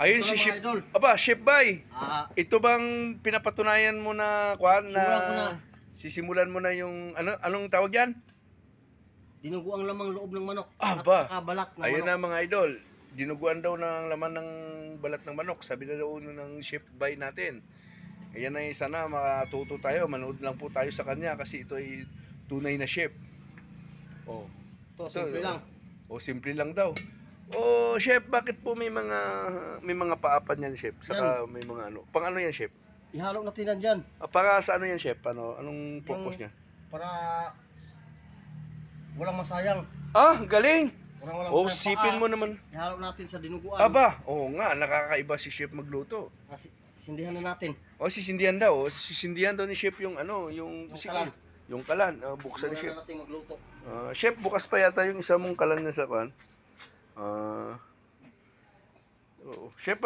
Ayun Ito si lang, mga Chef. idol. Aba, Chef Bay. Ah, Ito bang pinapatunayan mo na kuan na Simulan ko na. sisimulan mo na yung anong tawag yan? dinugo ang lamang loob ng manok at Aba. saka balat ng Ayun manok. na mga idol. Dinuguan daw ng laman ng balat ng manok. Sabi na daw ng Chef Bay natin. Ayan ay sana makatuto tayo. Manood lang po tayo sa kanya kasi ito ay tunay na chef. Oh. Ito, simple lang. Oh, simple lang daw. Oh, chef, bakit po may mga paapan yan, chef? Saka may mga ano. Pang ano yan, chef? Ihalo natin yan dyan. Para sa ano yan, chef? Anong purpose niya? Para walang masayang. Ah, galing. Walang Oh, masayang sipin paa. mo naman. Ihalo natin sa dinuguan. Aba, oo nga, nakakaiba si chef magluto. Sindihan na natin. Oh, sisindihan daw. Oh, sisindihan daw ni chef yung yung sige, kalan. yung kalan. Buksan ni chef. Simulan na natin magluto. Chef, bukas pa yata yung isa mong kalan na sa kan. Chef,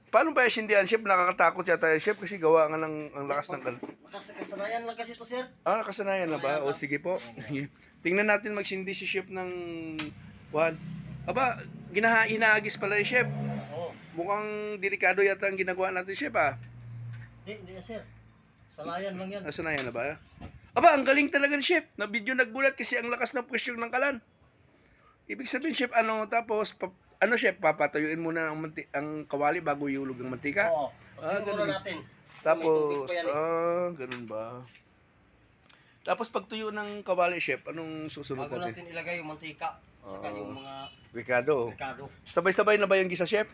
paano ba yung sindihan? Chef, nakakatakot yata yung chef kasi gawa nga ng ang lakas ng kalan. Kasanayan lang kasi ito, sir. Nakasanayan na ba? O sige po. Tingnan natin magsindi si chef ng Juan. Aba, inaagis pala yung chef. Oo. Mukhang delikado yata ang ginagawa natin, chef Hindi na, sir. Sanayan lang yan. Nasanayan na ba? Aba, ang galing talaga ni chef. Na video nagbulat kasi ang lakas ng presyon ng kalan. Ibig sabihin, chef, tapos, chef, papatuyuin muna ang kawali bago ihulog ang mantika? Oo. Pagtulo ganun. natin. Tapos, May tubig pa yan eh. ganun ba? Tapos pagtuyo ng kawali, chef, anong susunod Bago natin? natin ilagay yung mantika. Saka yung mga Ricardo. merkado. Sabay-sabay na ba yung gisa, chef?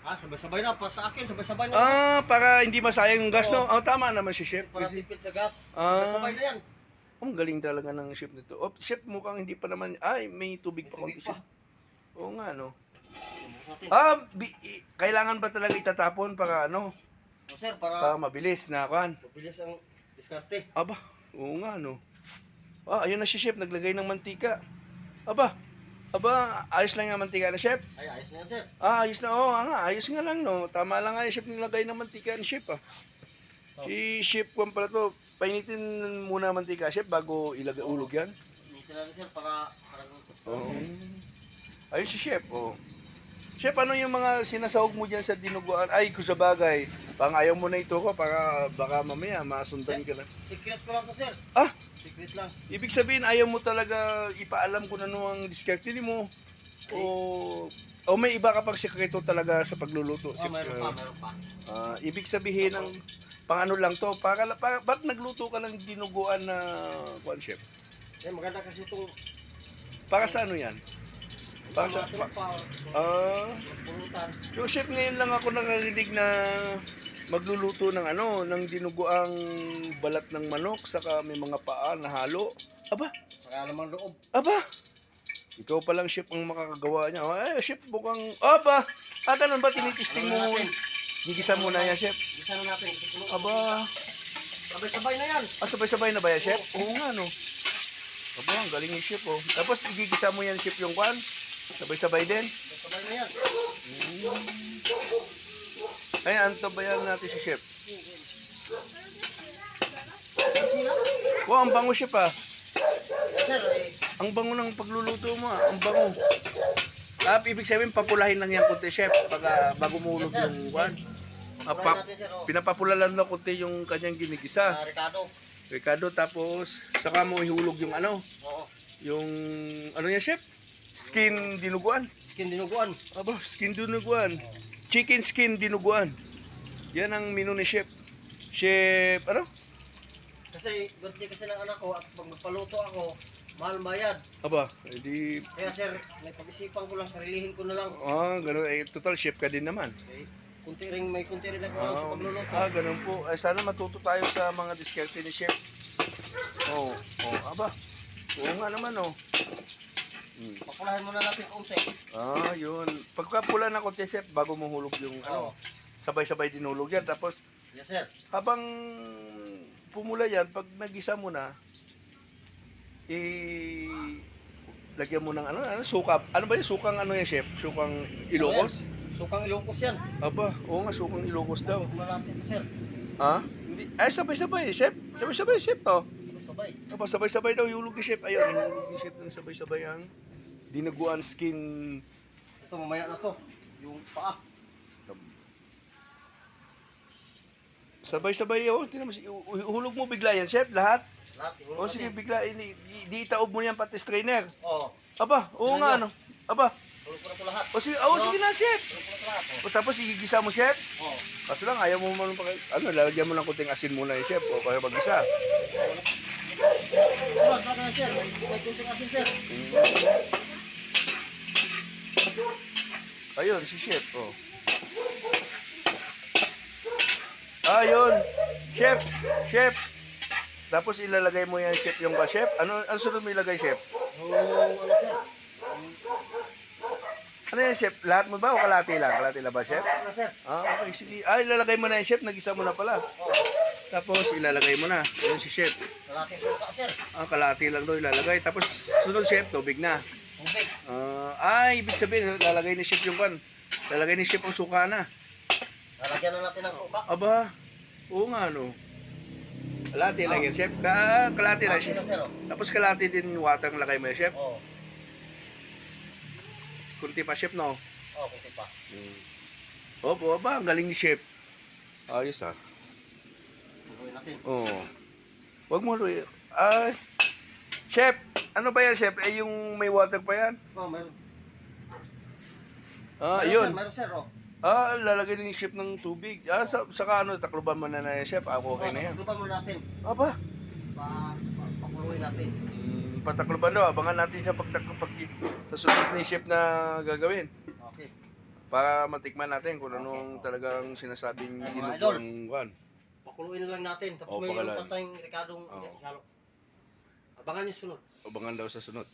Sabay-sabay na. Sa akin, sabay-sabay na. Para hindi masayang yung gas, Oo. no? Tama naman si chef. Para Kasi, tipid sa gas. Ah. Sabay na yan. ang galing talaga ng chef nito. Oh, chef, mukhang hindi pa naman, may tubig pa Tubig konti, pa. chef. Oo nga, no? Natin. Kailangan ba talaga itatapon para Sir, para para mabilis na kan? mabilis ang diskarte. Aba, oo nga, no? Ayun na si chef, naglagay ng mantika. Aba, ayos lang yung mantika na, chef. Ay, ayos na yan, sir. Ayos na, ayos nga lang, no? Tama lang nga yung chef nilagay ng mantika ni chef, Si chef Juan pala to, painitin muna ang mantika, chef, bago ulog yan. Minsan na sir, para Oo. Ayun si chef, Chef, ano yung mga sinasahog mo dyan sa dinuguan? Ay, kung sa bagay, ayaw mo na ito ko para baka mamaya masundan ka na. Secret ko lang to, sir. Ah, Secret lang. ibig sabihin ayaw mo talaga ipaalam kung ano ang diskarte mo. O may iba ka pang sikreto talaga sa pagluluto. Mayroon pa. Ibig sabihin ng pang ano lang to, ba't nagluto ka ng dinuguan na kuan, chef? Maganda kasi itong Para sa ano yan? Para sa pulutan. Yung chef, ngayon lang ako nakarinig na magluluto ng ng dinuguang balat ng manok saka may mga paa na halo. Aba, Saka lamang loob. ikaw pa lang chef ang makakagawa niya. Chef, mukhang ganun ba tinitisting mo? Gigisa muna yan, chef. Gisa na natin. Aba, Sabay-sabay na yan. sabay-sabay na ba yan, chef? Oo nga, no. Aba, ang galing ni chef, Tapos igigisa mo yan, chef, yung kwan. Sabay-sabay din. Sabay na yan. Ay, antabayan natin si chef. Wow, ang bango, chef, Sir, Ang bango ng pagluluto mo, Ang bango. Ibig sabihin, papulahin lang yan konti, chef, bago mahulog Yes, sir. yung kwan. pulahin natin, sir. Pinapapulalan lang konti yung kanyang ginigisa. Ricardo. Ricardo, tapos saka mo ihulog yung Oo. yung yan, chef? Skin dinuguan. Skin dinuguan. Aba, skin dinuguan. Chicken skin dinuguan. Yan ang menu ni chef. Chef, Kasi birthday kasi ng anak ko at pag magpaluto ako, mahal bayad. Aba, edi, Kaya sir, may pag-isipan ko lang, sarilihin ko na lang. ganun. Total chef ka din naman. Okay. May kunti rin ako sa pagluluto. Ganun po. Sana matuto tayo sa mga diskarte ni chef. Aba. Oo nga naman, Papulahin muna natin konti. Yun. Pagkapula na konti, chef, bago mo hulog yung sabay-sabay dinulog yan. Tapos, Yes sir. habang pumula yan, pag nagisa mo na, lagyan mo ng suka. Ano ba yung sukang yan, chef? Sukang Ilocos? Sukang Ilocos yan. Aba, oo nga, sukang Ilocos daw. Pula natin sir. Hindi. Sabay-sabay, chef. Sabay-sabay, chef, to. Sabay. Aba, sabay-sabay daw hulog ni chef. Ayun, hulog ni chef ng sabay-sabay ang dinaguan skin. Ito mamaya na to. Yung paa. Sabay-sabay, oh. Tingnan mo, uhulog mo bigla yan, chef, lahat. Lahat. O sige, bigla, di itaob mo yan pati strainer. Oo. Aba, oo nga, ano. Aba, Tulog ko na ito lahat. o sige, sige na, chef. Tulog ko na ito lahat. O tapos igigisa mo, chef. Oo. Kaso lang, ayaw mo man lalagyan mo ng kunting asin muna yung chef, o kaya mag-isa. Tulog, baka na sir. May kunting asin sir. Ayun, si chef, oh. Ayun, chef, chef. Tapos ilalagay mo yan, chef, yung chef. Ano sunod mo ilagay, chef? Ano sir? Ano yan, chef? Lahat mo ba o kalati lang? Kalati lang ba, chef? Ano sir? Okay, sige. Ilalagay mo na yung chef. Nag-isa mo na pala. Oo. Tapos ilalagay mo na. Ayun si chef. Malaking suka sir. Kalati lang daw ilalagay. Tapos sunod, chef, tubig na. Tubig. Ibig sabihin, lalagay ni chef yung kan. Lalagay ni chef ang suka na. Lalagyan na natin ng suka. Aba, oo nga, no. Kalati lang yan, chef. Kalati lang, Kalati chef. lang sir. Oh. Tapos kalati din yung water ang lagay mo, chef. Oo. Kunti pa, chef, no? Oo, kunti pa. Opo, aba, ang galing ni chef. Ayos, ah. Bubuhin natin. Oo. Wag mo, chef, ano ba yan, chef? Yung may water pa yan? Oo, meron. Yun. Meron sir, oh. Lalagay din yung chef ng tubig. Saka ano, takluban mo na na yan, chef. Okay na yan. Takluban muna natin. Aba, Pakuluin natin. patakluban daw. Abangan natin siya pag sa sunod ni chef na gagawin. Okay. Para matikman natin kung anong talagang sinasabing Ay, mga dinugo idol. ang kan. Pakuluin na lang natin. Tapos Oo, may pakalan. pa tayong rekadong Oo. Abangan yung sunod. Abangan daw sa sunod.